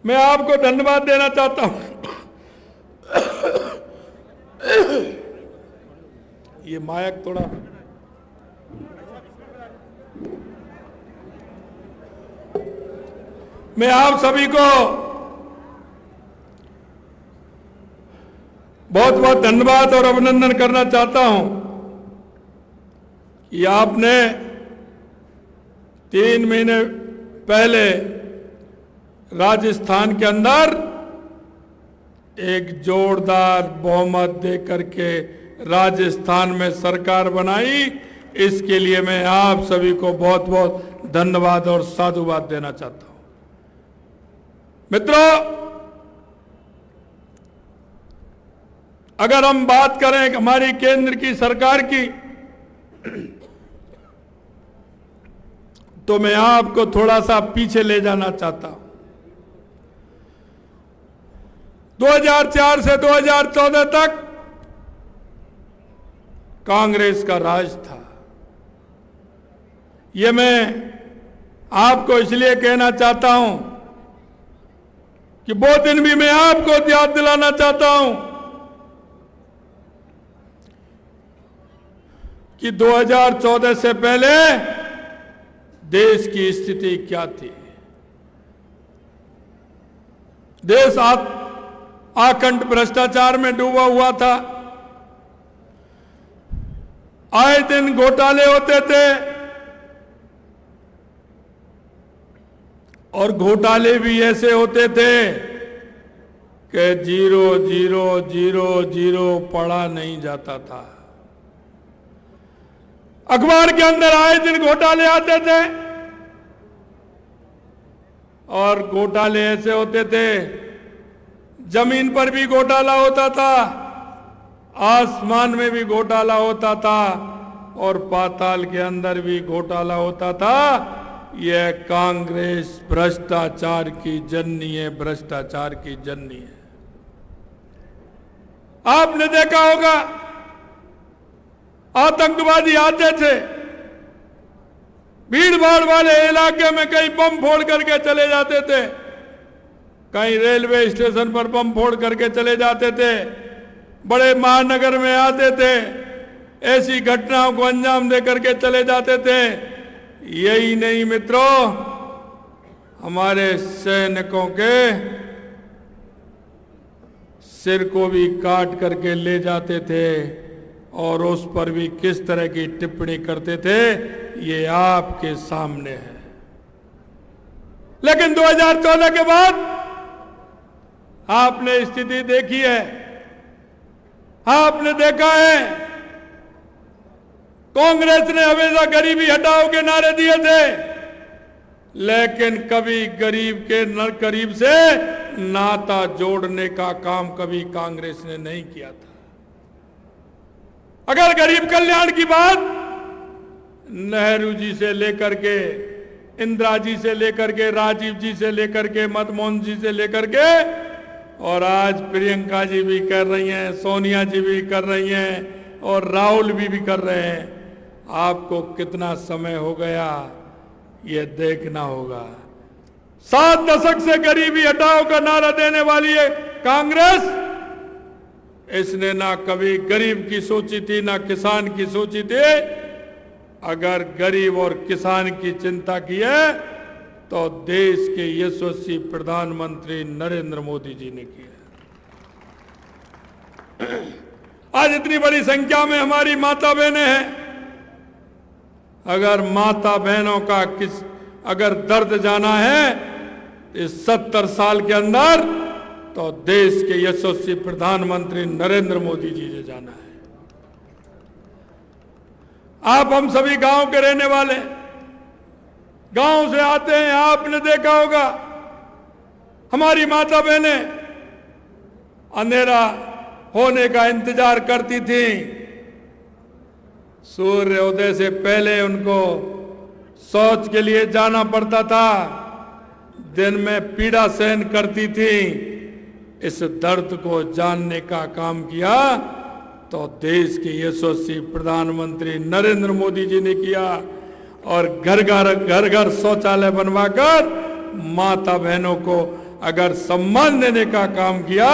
मैं आपको धन्यवाद देना चाहता हूं। ये माइक थोड़ा मैं आप सभी को बहुत बहुत धन्यवाद और अभिनंदन करना चाहता हूं कि आपने 3 महीने पहले राजस्थान के अंदर एक जोरदार बहुमत देकर के राजस्थान में सरकार बनाई। इसके लिए मैं आप सभी को बहुत बहुत धन्यवाद और साधुवाद देना चाहता हूं। मित्रों, अगर हम बात करें हमारी केंद्र की सरकार की, तो मैं आपको थोड़ा सा पीछे ले जाना चाहता हूं। 2004 से 2014 तक कांग्रेस का राज था। ये मैं आपको इसलिए कहना चाहता हूं कि वो दिन भी मैं आपको याद दिलाना चाहता हूं कि 2014 से पहले देश की स्थिति क्या थी। देश आखंड भ्रष्टाचार में डूबा हुआ था। आए दिन घोटाले होते थे और घोटाले भी ऐसे होते थे कि 0,0,0,0 पढ़ा नहीं जाता था। अखबार के अंदर आए दिन घोटाले आते थे और घोटाले ऐसे होते थे, जमीन पर भी घोटाला होता था, आसमान में भी घोटाला होता था और पाताल के अंदर भी घोटाला होता था। यह कांग्रेस भ्रष्टाचार की जननी है, भ्रष्टाचार की जननी है। आपने देखा होगा, आतंकवादी आते थे, भीड़ भाड़ वाले इलाके में कहीं बम फोड़ करके चले जाते थे, कहीं रेलवे स्टेशन पर बम फोड़ करके चले जाते थे, बड़े महानगर में आते थे, ऐसी घटनाओं को अंजाम दे करके चले जाते थे। यही नहीं मित्रों, हमारे सैनिकों के सिर को भी काट करके ले जाते थे और उस पर भी किस तरह की टिप्पणी करते थे, ये आपके सामने है। लेकिन 2014 के बाद आपने स्थिति देखी है, आपने देखा है कांग्रेस ने हमेशा गरीबी हटाओ के नारे दिए थे, लेकिन कभी गरीब से नाता जोड़ने का काम कभी कांग्रेस ने नहीं किया था। अगर गरीब कल्याण की बात नेहरू जी से लेकर के, इंदिरा जी से लेकर के, राजीव जी से लेकर के, मनमोहन जी से लेकर के, और आज प्रियंका जी भी कर रही हैं, सोनिया जी भी कर रही हैं और राहुल भी कर रहे हैं, आपको कितना समय हो गया ये देखना होगा। 7 दशक से गरीबी हटाओ का नारा देने वाली है कांग्रेस। इसने ना कभी गरीब की सोची थी, ना किसान की सोची थी। अगर गरीब और किसान की चिंता की है तो देश के यशस्वी प्रधानमंत्री नरेंद्र मोदी जी ने की है। आज इतनी बड़ी संख्या में हमारी माता बहनें हैं। अगर माता बहनों का अगर दर्द जाना है इस 70 साल के अंदर, तो देश के यशस्वी प्रधानमंत्री नरेंद्र मोदी जी से जाना है। आप हम सभी गांव के रहने वाले, गांव से आते हैं, आपने देखा होगा हमारी माता बहनें अंधेरा होने का इंतजार करती थी। सूर्योदय से पहले उनको शौच के लिए जाना पड़ता था, दिन में पीड़ा सहन करती थी। इस दर्द को जानने का काम किया तो देश के यशस्वी प्रधानमंत्री नरेंद्र मोदी जी ने किया और घर घर शौचालय बनवाकर माता बहनों को अगर सम्मान देने का काम किया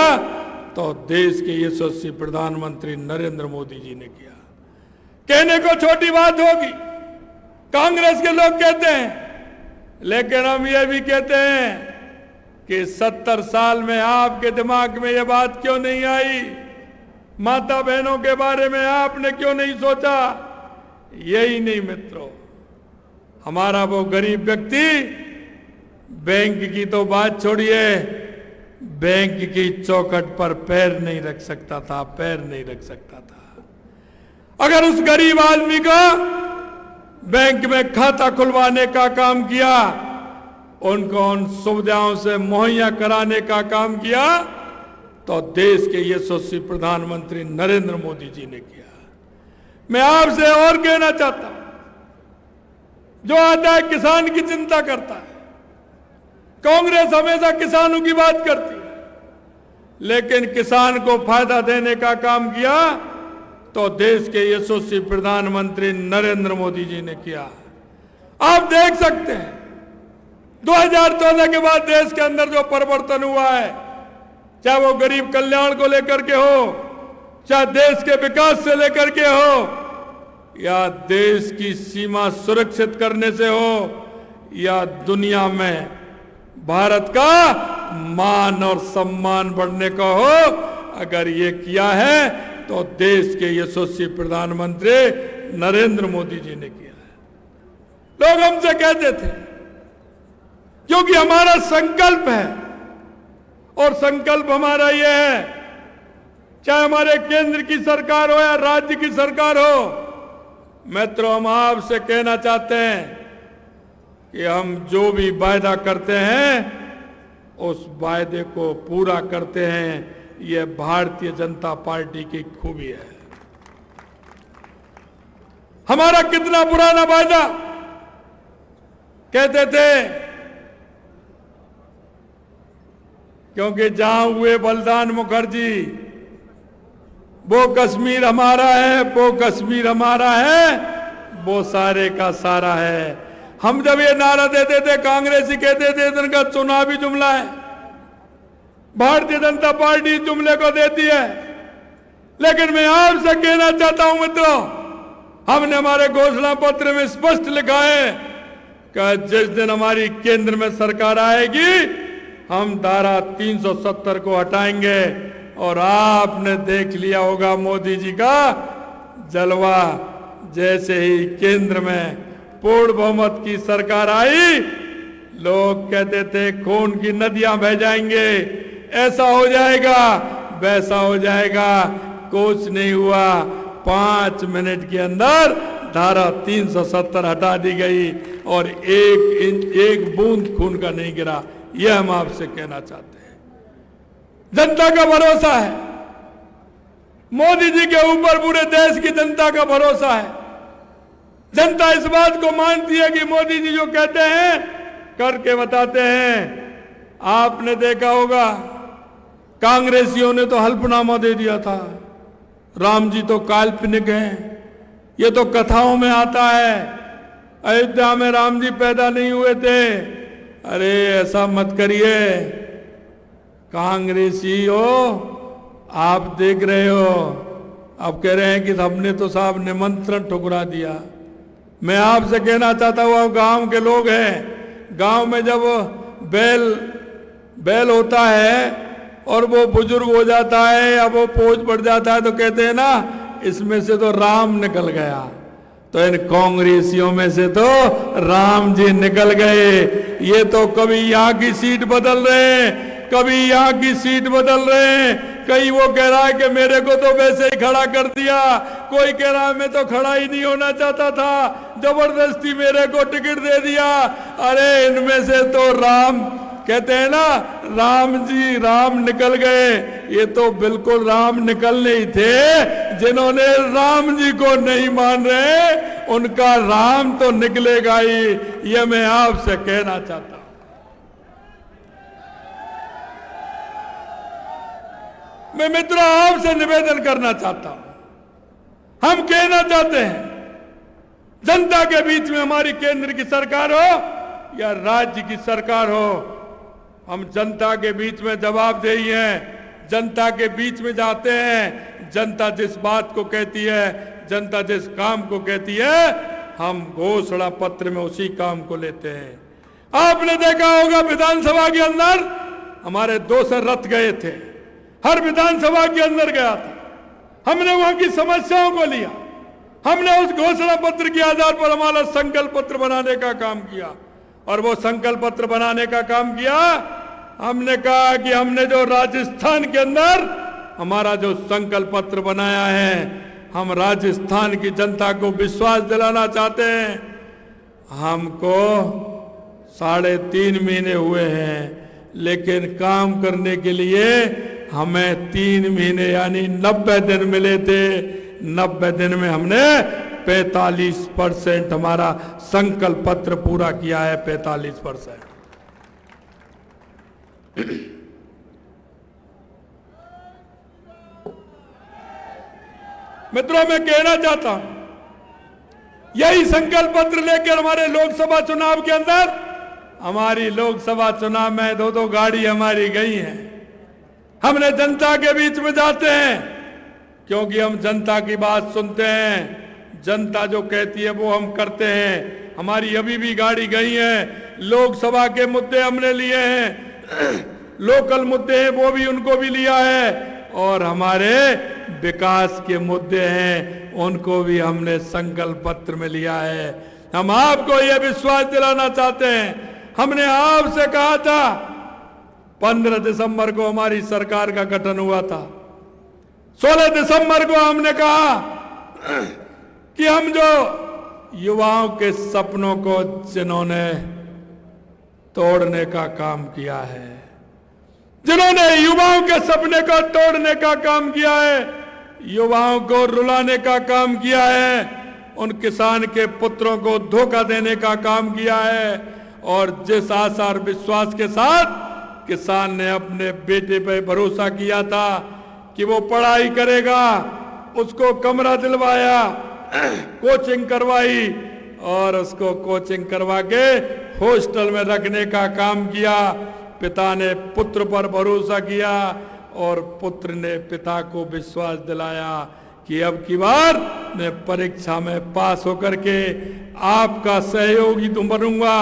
तो देश के यशस्वी प्रधानमंत्री नरेंद्र मोदी जी ने किया। कहने को छोटी बात होगी, कांग्रेस के लोग कहते हैं, लेकिन हम ये भी कहते हैं कि 70 साल में आपके दिमाग में ये बात क्यों नहीं आई? माता बहनों के बारे में आपने क्यों नहीं सोचा? यही नहीं मित्रों, हमारा वो गरीब व्यक्ति बैंक की तो बात छोड़िए, बैंक की चौखट पर पैर नहीं रख सकता था, पैर नहीं रख सकता था। अगर उस गरीब आदमी का बैंक में खाता खुलवाने का काम किया, उनको उन सुविधाओं से मुहैया कराने का काम किया, तो देश के यशस्वी प्रधानमंत्री नरेंद्र मोदी जी ने किया। मैं आपसे और कहना चाहता हूं, जो आता है किसान की चिंता करता है, कांग्रेस हमेशा किसानों की बात करती है, लेकिन किसान को फायदा देने का काम किया तो देश के यशस्वी प्रधानमंत्री नरेंद्र मोदी जी ने किया। आप देख सकते हैं 2014 के बाद देश के अंदर जो परिवर्तन हुआ है, चाहे वो गरीब कल्याण को लेकर के हो, चाहे देश के विकास से लेकर के हो, या देश की सीमा सुरक्षित करने से हो, या दुनिया में भारत का मान और सम्मान बढ़ने का हो, अगर ये किया है तो देश के यशस्वी प्रधानमंत्री नरेंद्र मोदी जी ने किया है। लोग हमसे कहते थे, क्योंकि हमारा संकल्प है, और संकल्प हमारा यह है, चाहे हमारे केंद्र की सरकार हो या राज्य की सरकार हो, मित्रों हम आपसे कहना चाहते हैं कि हम जो भी वायदा करते हैं उस वायदे को पूरा करते हैं। यह भारतीय जनता पार्टी की खूबी है। हमारा कितना पुराना वायदा, कहते थे क्योंकि जहां हुए बलिदान मुखर्जी, वो कश्मीर हमारा है, वो कश्मीर हमारा है, वो सारे का सारा है। हम जब ये नारा देते थे, कांग्रेसी कहते थे इनका चुनावी जुमला है, भारतीय जनता पार्टी इस जुमले को देती है। लेकिन मैं आपसे कहना चाहता हूं मित्रों, हमने हमारे घोषणा पत्र में स्पष्ट लिखा है कि जिस दिन हमारी केंद्र में सरकार आएगी, हम धारा 370 को हटाएंगे। और आपने देख लिया होगा मोदी जी का जलवा, जैसे ही केंद्र में पूर्ण बहुमत की सरकार आई, लोग कहते थे खून की नदियां बह जाएंगे, ऐसा हो जाएगा, वैसा हो जाएगा। कुछ नहीं हुआ, 5 मिनट के अंदर धारा 370 हटा दी गई और एक बूंद खून का नहीं गिरा। यह हम आपसे कहना चाहते हैं। जनता का भरोसा है, मोदी जी के ऊपर पूरे देश की जनता का भरोसा है। जनता इस बात को मानती है कि मोदी जी जो कहते हैं करके बताते हैं। आपने देखा होगा कांग्रेसियों ने तो हल्फनामा दे दिया था, राम जी तो काल्पनिक हैं, ये तो कथाओं में आता है, अयोध्या में राम जी पैदा नहीं हुए थे। अरे ऐसा मत करिए, कांग्रेसी हो आप, देख रहे हो अब कह रहे हैं कि हमने तो साहब निमंत्रण ठुकरा दिया। मैं आपसे कहना चाहता हूँ, आप गांव के लोग हैं, गांव में जब बैल होता है और वो बुजुर्ग हो जाता है या वो पोज बढ़ जाता है, तो कहते हैं ना इसमें से तो राम निकल गया। तो इन कांग्रेसियों में से तो राम जी निकल गए। ये तो कभी यहाँ की सीट बदल रहे हैं, कभी यहाँ की सीट बदल रहे हैं। कहीं वो कह रहा है कि मेरे को तो वैसे ही खड़ा कर दिया, कोई कह रहा है मैं तो खड़ा ही नहीं होना चाहता था, जबरदस्ती मेरे को टिकट दे दिया। अरे इनमें से तो राम, कहते हैं ना राम जी राम निकल गए, ये तो बिल्कुल राम निकलने ही थे। जिन्होंने राम जी को नहीं मान रहे उनका राम तो निकलेगा ही, ये मैं आपसे कहना चाहता हूं। मैं मित्रों आपसे निवेदन करना चाहता हूं, हम कहना चाहते हैं जनता के बीच में हमारी केंद्र की सरकार हो, या राज्य की सरकार हो, हम जनता के बीच में जवाबदेही हैं, जनता के बीच में जाते हैं। जनता जिस बात को कहती है, जनता जिस काम को कहती है, हम घोषणा पत्र में उसी काम को लेते हैं। आपने देखा होगा विधानसभा के अंदर हमारे 200 रथ गए थे, हर विधानसभा के अंदर गया था, हमने वहां की समस्याओं को लिया, हमने उस घोषणा पत्र के आधार पर हमारा संकल्प पत्र बनाने का काम किया। और वो संकल्प पत्र बनाने का काम किया, हमने कहा कि हमने जो राजस्थान के अंदर हमारा जो संकल्प पत्र बनाया है, हम राजस्थान की जनता को विश्वास दिलाना चाहते हैं। हमको 3.5 महीने हुए हैं, लेकिन काम करने के लिए हमें 3 महीने यानी 90 दिन मिले थे। 90 दिन में हमने 45% हमारा संकल्प पत्र पूरा किया है। 45%। मित्रों, मैं कहना चाहता हूं, यही संकल्प पत्र लेकर हमारे लोकसभा चुनाव के अंदर, हमारी लोकसभा चुनाव में 2-2 गाड़ी हमारी गई हैं। हमने जनता के बीच में जाते हैं, क्योंकि हम जनता की बात सुनते हैं, जनता जो कहती है वो हम करते हैं। हमारी अभी भी गाड़ी गई है, लोकसभा के मुद्दे हमने लिए हैं, लोकल मुद्दे हैं वो भी उनको भी लिया है, और हमारे विकास के मुद्दे हैं उनको भी हमने संकल्प पत्र में लिया है। हम आपको यह विश्वास दिलाना चाहते हैं, हमने आपसे कहा था 15 दिसंबर को हमारी सरकार का गठन हुआ था। 16 दिसंबर को हमने कहा कि हम जो युवाओं के सपनों को जिन्होंने तोड़ने का काम किया है, जिन्होंने युवाओं के सपने को तोड़ने का काम किया है, युवाओं को रुलाने का काम किया है, उन किसान के पुत्रों को धोखा देने का काम किया है, और जिस आशा और विश्वास के साथ किसान ने अपने बेटे पे भरोसा किया था कि वो पढ़ाई करेगा, उसको कमरा दिलवाया, कोचिंग करवाई, और उसको कोचिंग करवा के हॉस्टल में रखने का काम किया। पिता ने पुत्र पर भरोसा किया, और पुत्र ने पिता को विश्वास दिलाया कि अब की बार मैं परीक्षा में पास होकर के आपका सहयोगी तो बनूंगा,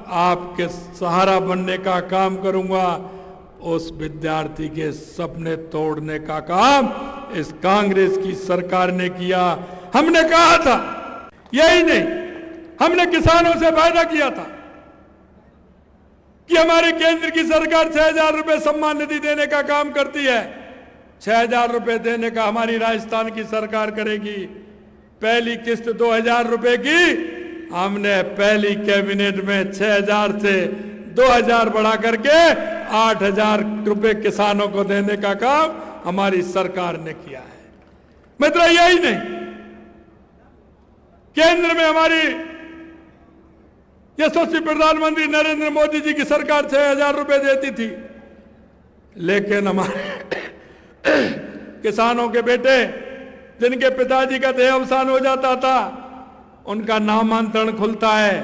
आपके सहारा बनने का काम करूंगा। उस विद्यार्थी के सपने तोड़ने का काम इस कांग्रेस की सरकार ने किया। हमने कहा था, यही नहीं, हमने किसानों से वायदा किया था कि हमारे केंद्र की सरकार 6,000 रुपए सम्मान निधि देने का काम करती है। 6,000 रुपए देने का हमारी राजस्थान की सरकार करेगी। पहली किस्त 2,000 रुपए की हमने पहली कैबिनेट में 6,000 से 2,000 बढ़ा करके 8,000 रुपए किसानों को देने का काम हमारी सरकार ने किया है। मित्रों, यही नहीं, केंद्र में हमारी यशस्वी प्रधानमंत्री नरेंद्र मोदी जी की सरकार 6,000 रुपए देती थी, लेकिन हमारे किसानों के बेटे जिनके पिताजी का देहावसान हो जाता था, उनका नामांतरण खुलता है,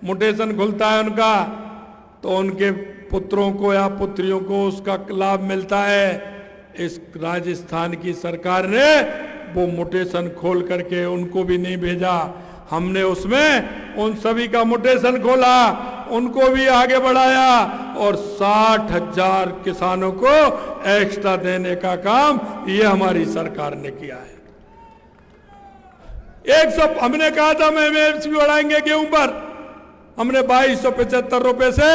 म्यूटेशन खुलता है उनका, तो उनके पुत्रों को या पुत्रियों को उसका लाभ मिलता है। इस राजस्थान की सरकार ने वो म्यूटेशन खोल करके उनको भी नहीं भेजा। हमने उसमें उन सभी का म्यूटेशन खोला, उनको भी आगे बढ़ाया, और 60,000 किसानों को एक्स्ट्रा देने का काम ये हमारी सरकार ने किया है। हमने कहा था मैं एमएसपी बढ़ाएंगे गेहूं पर, हमने 2275 रुपए से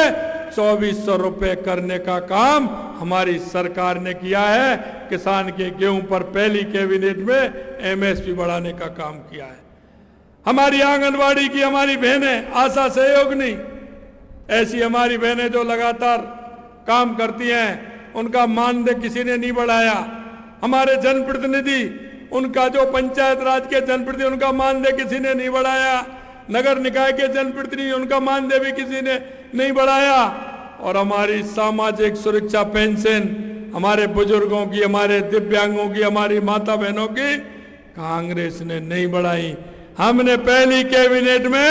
2400 रुपए करने का काम हमारी सरकार ने किया है। किसान के गेहूं पर पहली कैबिनेट में एमएसपी बढ़ाने का काम किया है। हमारी आंगनवाड़ी की हमारी बहनें, आशा सहयोगिनी, ऐसी हमारी बहनें जो लगातार काम करती हैं, उनका मानदेय किसी ने नहीं बढ़ाया। हमारे जनप्रतिनिधि, उनका जो पंचायत राज के जनप्रतिनिधि, उनका मानदेय किसी ने नहीं बढ़ाया। नगर निकाय के जनप्रतिनिधि, उनका मानदेय भी किसी ने नहीं बढ़ाया। और हमारी सामाजिक सुरक्षा पेंशन, हमारे बुजुर्गों की, हमारे दिव्यांगों की, हमारी माता बहनों की कांग्रेस ने नहीं बढ़ाई। हमने पहली कैबिनेट में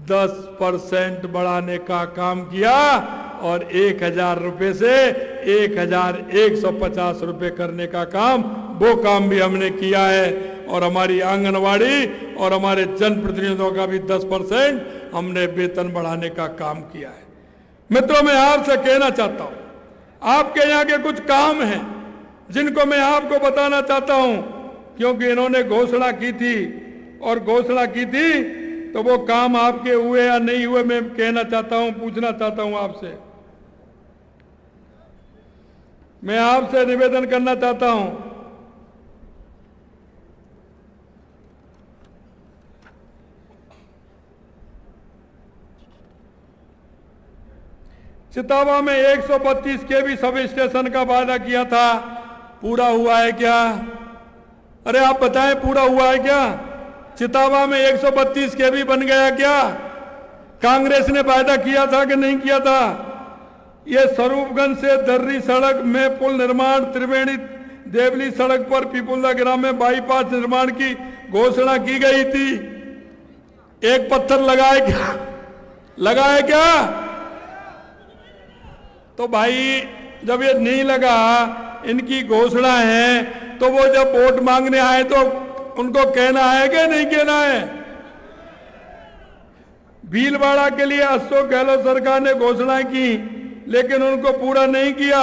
10% बढ़ाने का काम किया और 1000 रुपए से 1150 रुपए करने का काम, वो काम भी हमने किया है। और हमारी आंगनवाड़ी और हमारे जनप्रतिनिधियों का भी 10% हमने वेतन बढ़ाने का काम किया है। मित्रों, मैं आपसे कहना चाहता हूं, आपके यहाँ के कुछ काम हैं जिनको मैं आपको बताना चाहता हूं, क्योंकि इन्होंने घोषणा की थी और घोषणा की थी तो वो काम आपके हुए या नहीं हुए, मैं कहना चाहता हूं, पूछना चाहता हूं आपसे। मैं आपसे निवेदन करना चाहता हूं, चितावा में 125 केवी सब स्टेशन का वादा किया था, पूरा हुआ है क्या? अरे आप बताएं, पूरा हुआ है क्या? चितावा में 132 केवी बन गया क्या? कांग्रेस ने वादा किया था कि नहीं किया था? ये स्वरूपगंज से दर्री सड़क में पुल निर्माण, त्रिवेणी देवली सड़क पर पीपुल्दा ग्राम में बाईपास निर्माण की घोषणा की गई थी। एक पत्थर लगाए क्या? लगाए क्या? तो भाई जब ये नहीं लगा, इनकी घोषणा है, तो वो जब वोट मांगने आए तो उनको कहना है कि नहीं कहना है? भीलवाड़ा के लिए अशोक गहलोत सरकार ने घोषणा की, लेकिन उनको पूरा नहीं किया।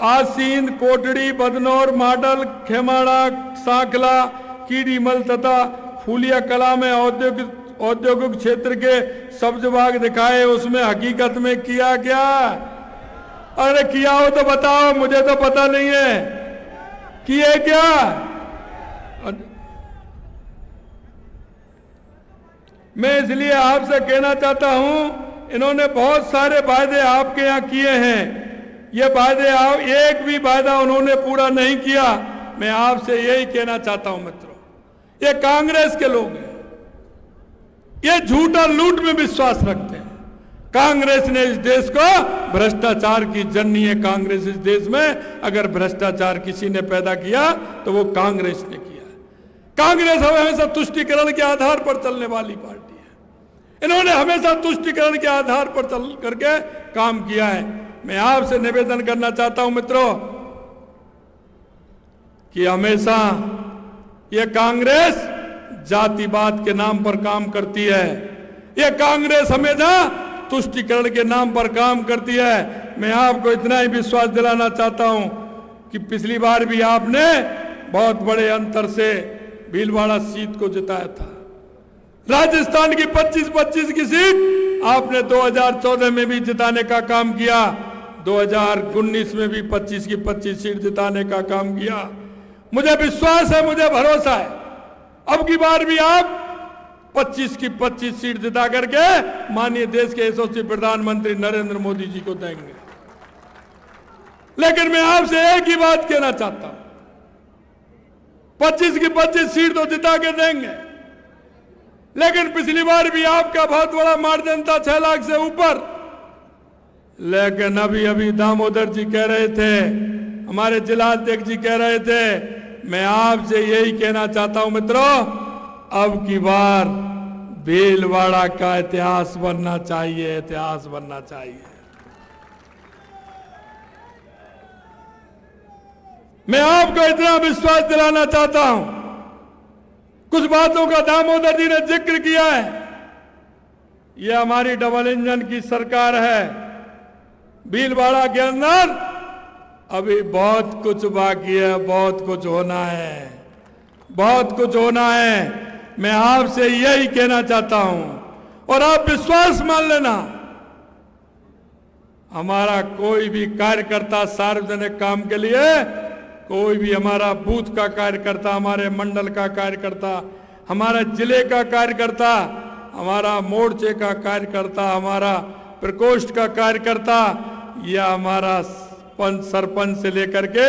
आज सींध, कोटड़ी, बदनौर, माडल, खेमाड़ा, सांकला, कीड़ीमल तथा फूलिया कला में औद्योगिक क्षेत्र के सब्ज बाग दिखाए, उसमें हकीकत में किया क्या? अरे किया हो तो बताओ, मुझे तो पता नहीं है, किए क्या? मैं इसलिए आपसे कहना चाहता हूं, इन्होंने बहुत सारे वायदे आपके यहां किए हैं, ये वायदे एक भी वायदा उन्होंने पूरा नहीं किया। मैं आपसे यही कहना चाहता हूं मित्रों, ये कांग्रेस के लोग हैं, ये झूठ और लूट में विश्वास रखते हैं। कांग्रेस ने इस देश को, भ्रष्टाचार की जननी है कांग्रेस इस देश में। अगर भ्रष्टाचार किसी ने पैदा किया तो वो कांग्रेस ने किया। कांग्रेस हमेशा तुष्टीकरण के आधार पर चलने वाली पार्टी है। इन्होंने हमेशा तुष्टीकरण के आधार पर चल करके काम किया है। मैं आपसे निवेदन करना चाहता हूं मित्रों कि हमेशा ये कांग्रेस जातिवाद के नाम पर काम करती है। ये कांग्रेस हमेशा तुष्टीकरण के नाम पर काम करती है। मैं आपको इतना ही विश्वास दिलाना चाहता हूं कि पिछली बार भी आपने बहुत बड़े अंतर से भीलवाड़ा सीट को जिताया था। राजस्थान की 25-25 की सीट आपने 2014 में भी जिताने का काम किया, 2019 में भी 25 की 25 सीट जिताने का काम किया। मुझे विश्वास है, मुझे भरोसा है, अब की बार भी आप 25 की 25 सीट जिता करके माननीय देश के यशस्वी प्रधानमंत्री नरेंद्र मोदी जी को देंगे। लेकिन मैं आपसे एक ही बात कहना चाहता हूं, 25 की 25 सीट तो जिता के देंगे, लेकिन पिछली बार भी आपका बहुत बड़ा मार्जिन था, 6 लाख से ऊपर। लेकिन अभी दामोदर जी कह रहे थे, हमारे जिलाध्यक्ष जी कह रहे थे, मैं आपसे यही कहना चाहता हूं मित्रों, अब की बार भीलवाड़ा का इतिहास बनना चाहिए, इतिहास बनना चाहिए। मैं आपको इतना विश्वास दिलाना चाहता हूं, कुछ बातों का दामोदर जी ने जिक्र किया है। यह हमारी डबल इंजन की सरकार है। भीलवाड़ा के अंदर अभी बहुत कुछ बाकी है, बहुत कुछ होना है, बहुत कुछ होना है। मैं आपसे यही कहना चाहता हूं और आप विश्वास मान लेना, हमारा कोई भी कार्यकर्ता सार्वजनिक काम के लिए, कोई भी हमारा बूथ का कार्यकर्ता, हमारे मंडल का कार्यकर्ता, हमारा जिले का कार्यकर्ता, हमारा मोर्चे का कार्यकर्ता, हमारा प्रकोष्ठ का कार्यकर्ता, या हमारा सरपंच से लेकर के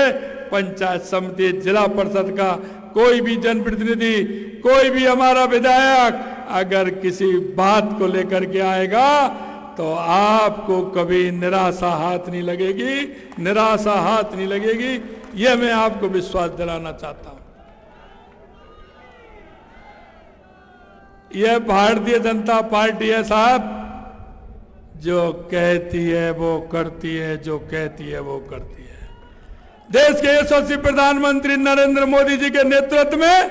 पंचायत समिति, जिला परिषद का कोई भी जनप्रतिनिधि, कोई भी हमारा विधायक अगर किसी बात को लेकर के आएगा तो आपको कभी निराशा हाथ नहीं लगेगी, निराशा हाथ नहीं लगेगी। यह मैं आपको विश्वास दिलाना चाहता हूं। यह भारतीय जनता पार्टी है साहब, जो कहती है वो करती है, जो कहती है वो करती है। देश के यशस्वी प्रधानमंत्री नरेंद्र मोदी जी के नेतृत्व में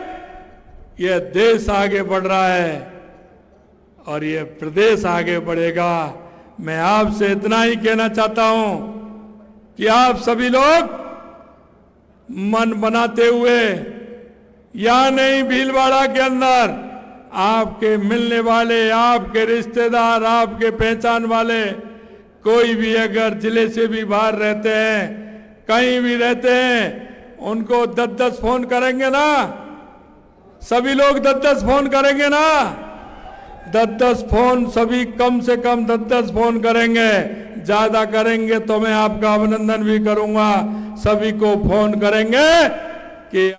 यह देश आगे बढ़ रहा है और यह प्रदेश आगे बढ़ेगा। मैं आपसे इतना ही कहना चाहता हूं कि आप सभी लोग मन बनाते हुए, या नहीं भीलवाड़ा के अंदर आपके मिलने वाले, आपके रिश्तेदार, आपके पहचान वाले कोई भी अगर जिले से भी बाहर रहते हैं, कहीं भी रहते हैं, उनको 10-10 फोन करेंगे ना? सभी लोग 10-10 फोन करेंगे ना? 10-10 फोन, सभी कम से कम 10-10 फोन करेंगे। ज्यादा करेंगे तो मैं आपका अभिनंदन भी करूंगा। सभी को फोन करेंगे कि